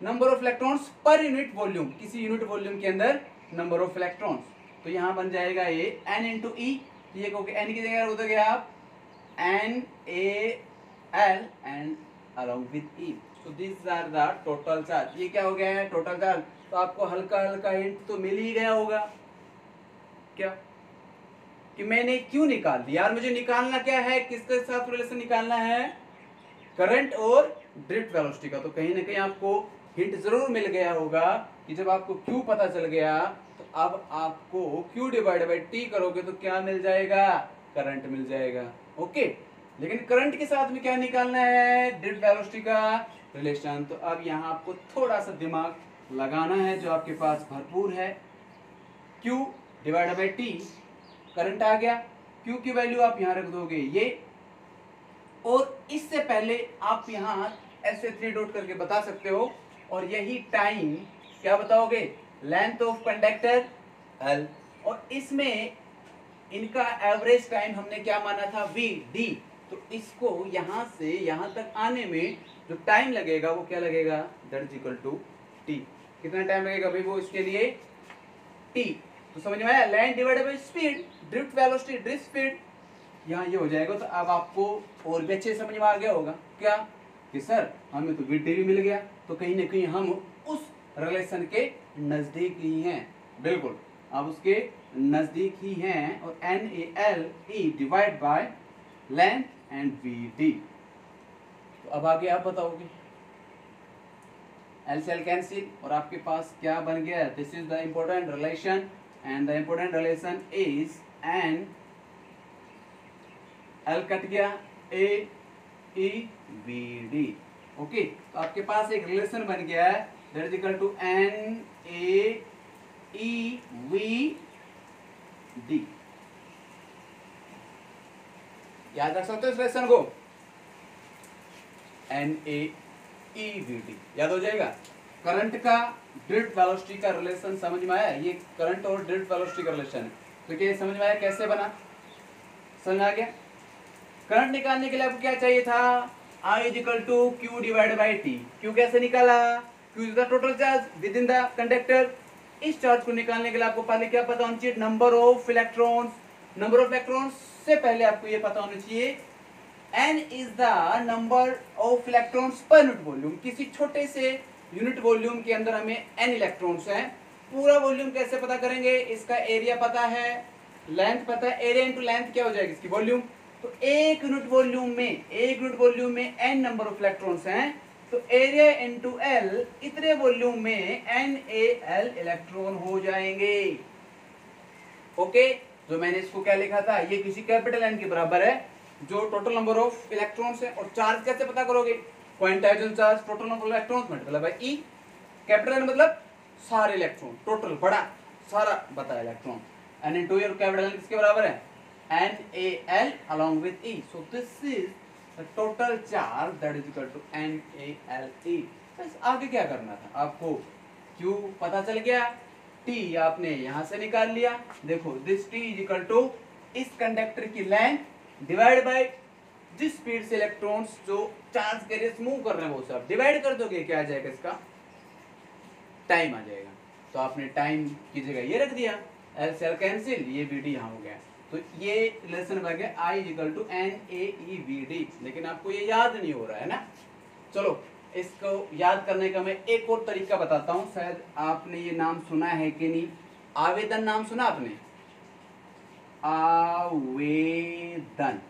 number of electrons per unit volume, किसी यूनिट वॉल्यूम के अंदर number of electrons. तो यहाँ बन जाएगा ये n into ई, ये कहोगे n की जगह उधर गया आप NaL and along with E. So this are the total charge. ये क्या हो गया है टोटल चार्ज। तो आपको हल्का हल्का हिंट तो मिल ही गया होगा क्या, कि मैंने क्यों निकाल दिया यार, मुझे निकालना क्या है, किसके साथ रिलेशन निकालना है, करंट और ड्रिफ्ट वेलोसिटी का। तो कहीं ना कहीं आपको हिंट जरूर मिल गया होगा कि जब आपको Q पता चल गया, तो अब आपको Q डिवाइड बाई T करोगे तो क्या मिल जाएगा, करंट मिल जाएगा। ओके, लेकिन करंट के साथ में क्या निकालना है, ड्रिफ्ट वेलोसिटी का रिलेशन। तो अब यहाँ आपको थोड़ा सा दिमाग लगाना है, जो आपके पास भरपूर है। Q divide by T, current आ गया, Q की वैल्यू आप यहाँ रख दोगे ये, और इससे पहले आप यहाँ ऐसे 3 डॉट करके बता सकते हो, और यही टाइम क्या बताओगे, लेंथ ऑफ कंडक्टर L, और इसमें इनका एवरेज टाइम हमने क्या माना था VD। तो इसको यहाँ से यहाँ तक आने में जो टाइम लगेगा वो क्या लगेगा, that is equal to T। कितना टाइम लगेगा भाई वो, इसके लिए टी, तो समझ में आया, length divided by speed, drift velocity, drift speed, यहाँ ये हो जाएगा। तो अब आपको और भी अच्छे समझ में आ गया होगा क्या कि सर हमें तो वीटी भी मिल गया, तो कहीं ना कहीं हम उस रिलेशन के नजदीक ही हैं। बिल्कुल, अब उसके नजदीक ही हैं। और NaLe divide by length and Vd। तो अब आगे आप बताओगे, L से L कैंसिल, और आपके पास क्या बन गया, this is the important relation, and the important relation is N, L cut गया, AeVd। ओके, तो आपके पास एक रिलेशन बन गया है, that is equal to NaEVd। याद रख सकते हो इस रिलेशन को, NaEVd याद हो जाएगा। करंट का ड्रिफ्ट वेलोसिटी का रिलेशन समझ में आया, ये करंट और ड्रिफ्ट वेलोसिटी का रिलेशन है। तो क्या समझ में आया कैसे बना, समझ में आ गया। करंट निकालने के लिए आपको क्या चाहिए था, I is equal to Q divide by T। Q कैसे निकाला, Q is the total charge within the conductor. इस चार्ज को निकालने के लिए आपको पहले क्या पता होना चाहिए, number of electrons. Number of electrons से पहले आपको ये पता होना चाहिए N is the number of electrons per unit volume. किसी छोटे से यूनिट वॉल्यूम के अंदर हमें N इलेक्ट्रॉन्स हैं। पूरा वॉल्यूम कैसे पता करेंगे, इसका एरिया पता है, लेंथ पता है, एरिया इंटू लेंथ क्या हो जाएगी इसकी वॉल्यूम। तो एक यूनिट वॉल्यूम में n नंबर ऑफ इलेक्ट्रॉन्स हैं, तो एरिया इनटू L, इतने वॉल्यूम में NaL इलेक्ट्रॉन हो जाएंगे। ओके, जो मैंने इसको क्या लिखा था, ये किसी कैपिटल N के बराबर है, जो टोटल नंबर ऑफ इलेक्ट्रॉन्स है। और चार्ज कैसे पता करोगे, quantization charge, total number of electrons multiply by E। Capital N मतलब सारे इलेक्ट्रॉन, टोटल बड़ा सारा बता इलेक्ट्रॉन, N इनटू और कैपिटल N किसके बराबर है, NaL along with E. So this is the total charge that is equal to NaLe। बस आगे क्या करना था आपको, Q पता चल गया, T आपने यहाँ से निकाल लिया। देखो this T is equal to इस कंडक्टर की लेंथ डिवाइड बाय जिस स्पीड से इलेक्ट्रॉन्स जो चार्ज कैरियर्स मूव कर रहे हैं वो सब डिवाइड कर दोगे, क्या आ जाएगा इसका, टाइम आ जाएगा। तो आपने टाइम की जगह ये रख दिया, L से L कैंसिल, ये Vd यहाँ हो गया। तो ये रिलेशन बन गया I इक्वल टू NaEVd। लेकिन आपको ये याद नहीं हो रहा है ना, चलो इसको याद करने का मैं एक और तरीका बताता हूँ। शायद आपने ये नाम सुना है कि नहीं, आवेदन नाम सुना आपने, आवेदन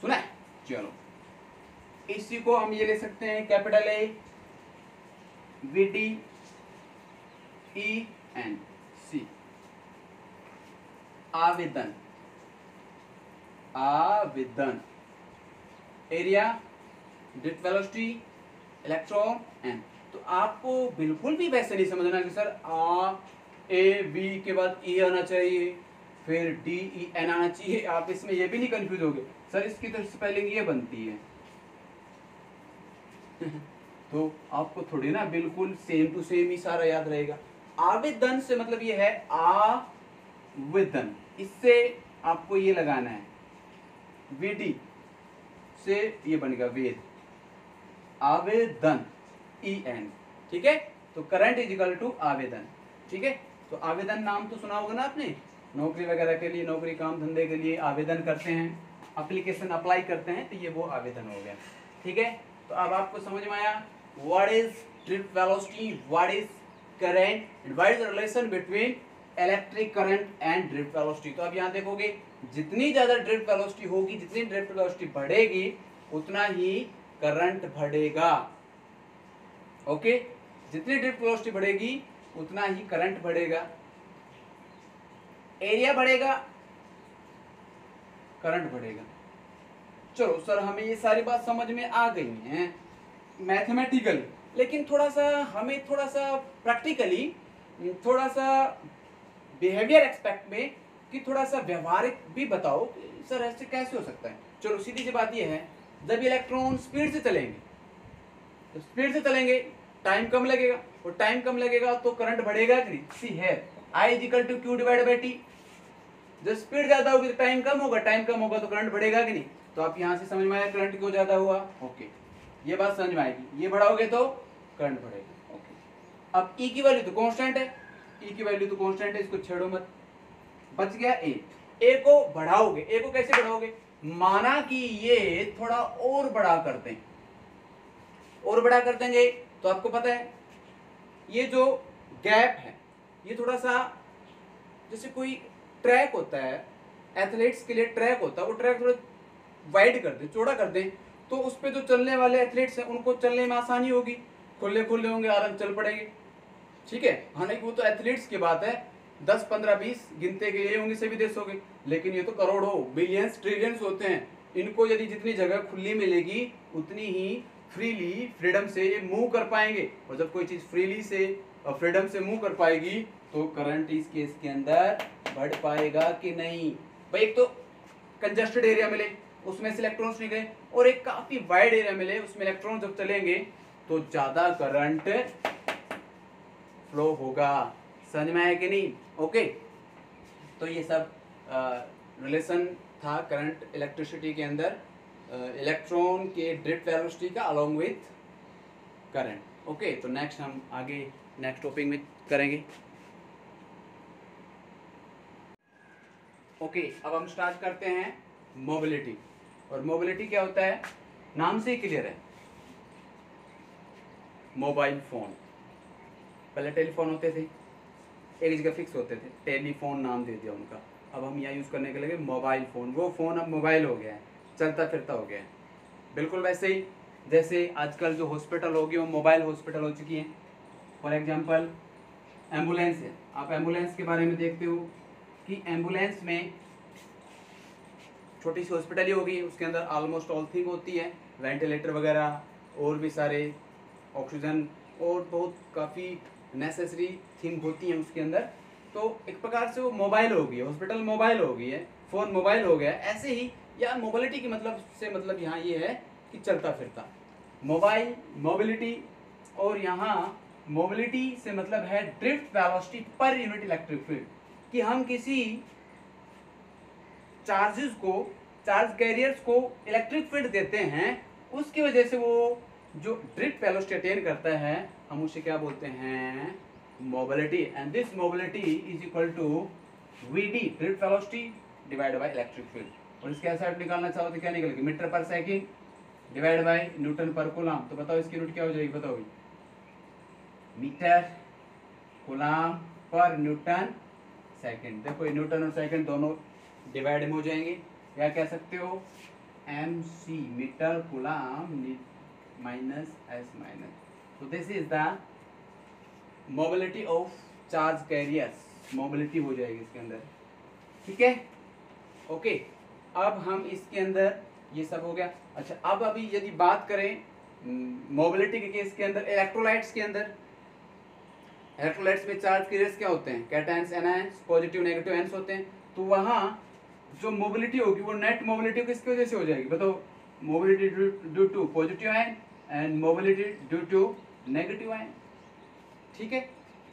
सुना है। चलो इसी को हम ये ले सकते हैं, कैपिटल A VD ENC, आवेदन। आवेदन, area, drift velocity, electron, N. तो आपको बिल्कुल भी वैसे नहीं समझना कि सर A-B के बाद E आना चाहिए, फिर D-E-N आना चाहिए। आप इसमें ये भी नहीं कंफ्यूज होगे, सर इसकी तो स्पेलिंग ये बनती है तो आपको थोड़ी ना बिल्कुल सेम टू सेम ही सारा याद रहेगा। आवेदन से मतलब ये है आवेदन, इससे आपको ये लगाना है, विधि से ये बनेगा वेद, आवेदन EN, ठीक है। तो करंट इज इक्वल टू आवेदन, ठीक है। तो आवेदन नाम तो सुना होगा ना आपने, नौकरी वगैरह के लिए, नौकरी काम धंधे के लिए आवेदन करते हैं, एप्लीकेशन अप्लाई करते हैं, तो ये वो आवेदन हो गया, ठीक है। तो अब आपको समझ में आया what is drift velocity, what is current and what is the relation between electric current and drift velocity. तो अब यहाँ देखोगे जितनी ज्यादा ड्रिफ्ट वेलोसिटी होगी, जितनी ड्रिफ्ट वेलोसिटी बढ़ेगी उतना ही करंट बढ़ेगा। ओके, जितनी ड्रिफ्ट वेलोसिटी बढ़ेगी उतना ही करंट बढ़ेगा, एरिया बढ़ेगा, करंट बढ़ेगा। चलो सर हमें ये सारी बात समझ में आ गई है मैथमेटिकल, लेकिन थोड़ा सा हमें थोड़ा सा प्रैक्टिकली, थोड़ा सा बिहेवियर एक्सपेक्ट में कि थोड़ा सा व्यवहारिक भी बताओ सर ऐसे कैसे हो सकता है। चलो सीधी सी बात ये है, जब इलेक्ट्रॉन स्पीड से चलेंगे, तो स्पीड से चलेंगे टाइम कम लगेगा, और टाइम कम लगेगा तो करंट बढ़ेगा कि नहीं। सी है I is equal to Q divide by T। जब स्पीड ज्यादा होगी तो टाइम कम होगा, टाइम कम होगा तो करंट बढ़ेगा कि नहीं। तो आप यहाँ से समझ में आया करंट क्यों ज्यादा हुआ, ओके ये बात समझ में आएगी। ये बढ़ाओगे तो करंट बढ़ेगा, ओके। अब E की वैल्यू तो कांस्टेंट है, ई की वैल्यू तो कांस्टेंट है, इसको छेड़ो मत, बच गया ए। ए को बढ़ाओगे, ए को कैसे बढ़ाओगे, माना कि ये थोड़ा और बड़ा कर दें, और बड़ा कर देंगे तो आपको पता है ये जो गैप है ये थोड़ा सा, जैसे कोई ट्रैक होता है एथलीट्स के लिए, ट्रैक होता है, वो ट्रैक थोड़ा वाइड कर दें, चौड़ा कर दें, तो उस पर जो चलने वाले एथलीट्स हैं उनको चलने में आसानी होगी, खुले खुले होंगे, आराम चल पड़ेंगे, ठीक है। हालांकि वो तो एथलीट्स की बात है, 10 15 20 गिनते गए होंगे सभी देशों के, लेकिन ये तो करोड़ों बिलियंस ट्रिलियंस होते हैं, इनको यदि जितनी जगह खुली मिलेगी उतनी ही फ्रीली फ्रीडम से ये मूव कर पाएंगे, और जब कोई चीज फ्रीली से और फ्रीडम से मूव कर पाएगी तो करंट इस केस के अंदर बढ़ पाएगा कि नहीं। भाई एक तो कंजस्टेड एरिया मिले उसमें से इलेक्ट्रॉन्स निकले, और एक काफी वाइड एरिया मिले उसमें इलेक्ट्रॉन जब चलेंगे तो ज्यादा करंट फ्लो होगा। समझ में आया कि नहीं? ओके, तो ये सब रिलेशन था करंट इलेक्ट्रिसिटी के अंदर, इलेक्ट्रॉन के ड्रिफ्ट वेलोसिटी का अलोंग विथ करंट। ओके, तो नेक्स्ट हम आगे नेक्स्ट टॉपिक में करेंगे। ओके, अब हम स्टार्ट करते हैं मोबिलिटी। और मोबिलिटी क्या होता है, नाम से ही क्लियर है, मोबाइल फोन। पहले टेलीफोन होते थे, एक जगह फिक्स होते थे, टेलीफोन नाम दे दिया उनका, अब हम यहाँ यूज़ करने के लगे मोबाइल फ़ोन। वो फ़ोन अब मोबाइल हो गया है, चलता फिरता हो गया है। बिल्कुल वैसे ही जैसे आजकल जो हॉस्पिटल होगी वो मोबाइल हॉस्पिटल हो चुकी हैं। फॉर एग्जांपल एम्बुलेंस है, आप एम्बुलेंस के बारे में देखते हो कि एम्बुलेंस में छोटी सी हॉस्पिटल ही होगी, उसके अंदर ऑलमोस्ट ऑल थिंग होती है, वेंटिलेटर वगैरह और भी सारे ऑक्सीजन और बहुत काफ़ी नेसेसरी थिंग होती हैं उसके अंदर। तो एक प्रकार से वो मोबाइल हो गई है, हॉस्पिटल मोबाइल हो गई है, फ़ोन मोबाइल हो गया है। ऐसे ही या मोबिलिटी की मतलब यहाँ ये है कि चलता फिरता मोबाइल मोबिलिटी, और यहाँ मोबिलिटी से मतलब है drift velocity per unit electric field, कि हम किसी चार्जेस को, चार्ज कैरियर्स को इलेक्ट्रिक फील्ड देते हैं, उसकी वजह से वो जो ड्रिफ्ट वेलोसिटी अटेन करता है हम उसे क्या बोलते हैं, mobility. And this mobility is equal to VD drift velocity divide by electric field. और इसके ऐसा आप निकालना चाहो तो क्या निकलेगी, metre per second divide by newton per coulomb. तो बताओ इसकी यूनिट क्या हो जाएगी, बताओ, metre coulomb per newton second. देखो ये न्यूटन और सेकंड दोनों डिवाइड में हो जाएंगे, या कह सकते हो m c metre coulomb minus s minus. तो this is the mobility of charge carriers, mobility हो जाएगी इसके अंदर, ठीक है। ओके, अब हम इसके अंदर ये सब हो गया। अच्छा, अब अभी यदि बात करें मोबिलिटी के केस के अंदर, इलेक्ट्रोलाइट्स के अंदर, इलेक्ट्रोलाइट्स में चार्ज कैरियर्स क्या होते हैं, cations anions, positive negative ions होते हैं। तो वहाँ जो मोबिलिटी होगी वो नेट मोबिलिटी किसकी वजह से हो जाएगी, बताओ, mobility due to positive ion and mobility due to negative ion, ठीक है,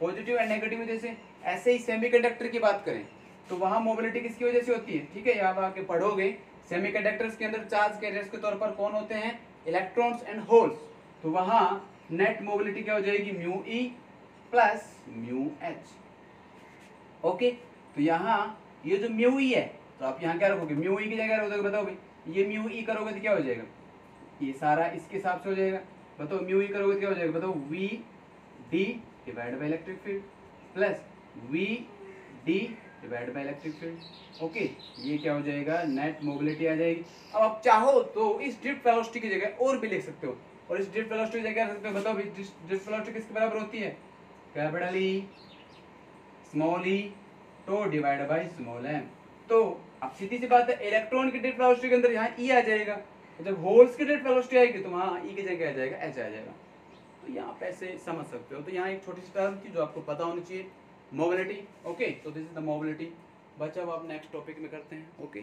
पॉजिटिव एंड नेगेटिव वजह से। ऐसे ही सेमीकंडक्टर की बात करें तो वहाँ मोबिलिटी किसकी वजह से होती है, ठीक है, यहाँ आके पढ़ोगे। सेमीकंडक्टर्स के अंदर चार्ज कैरियर्स के तौर पर कौन होते हैं, इलेक्ट्रॉन्स एंड होल्स। तो वहाँ नेट मोबिलिटी क्या हो जाएगी, mu E plus mu H. Okay, तो यहाँ ये जो म्यू ई है तो आप यहाँ क्या रखोगे, म्यू ई की जगह रखोगे, बताओ भाई, ये म्यू ई करोगे तो क्या हो जाएगा, ये सारा इसके हिसाब से हो जाएगा। बताओ म्यू ई करोगे तो क्या हो जाएगा, बताओ, V D divide by electric field plus V D divide by electric field. Okay, ये क्या हो जाएगा, नेट मोबिलिटी आ जाएगी। अब आप चाहो तो इस ड्रिफ्ट वेलोसिटी की जगह और भी लिख सकते हो, और इस ड्रिफ्ट वेलोसिटी की जगह रख सकते हो, बताओ ड्रिफ्ट वेलोसिटी किसके बराबर होती है, कैपिटल ई स्मॉल ई तो डिवाइड बाय स्मॉल एम। तो अब सीधी सी बात है, इलेक्ट्रॉन की ड्रिफ्ट वेलोसिटी के अंदर यहाँ ई आ जाएगा, जब होल्स की ड्रिफ्ट वेलोसिटी आएगी तो वहाँ ई की जगह आ जाएगा एच आ जाएगा। तो यहाँ पे ऐसे समझ सकते हो। तो यहाँ एक छोटी सी टर्म थी जो आपको पता होनी चाहिए, मोबिलिटी। ओके, तो दिस इज द मोबिलिटी। बच्चा अब आप नेक्स्ट टॉपिक में करते हैं। ओके।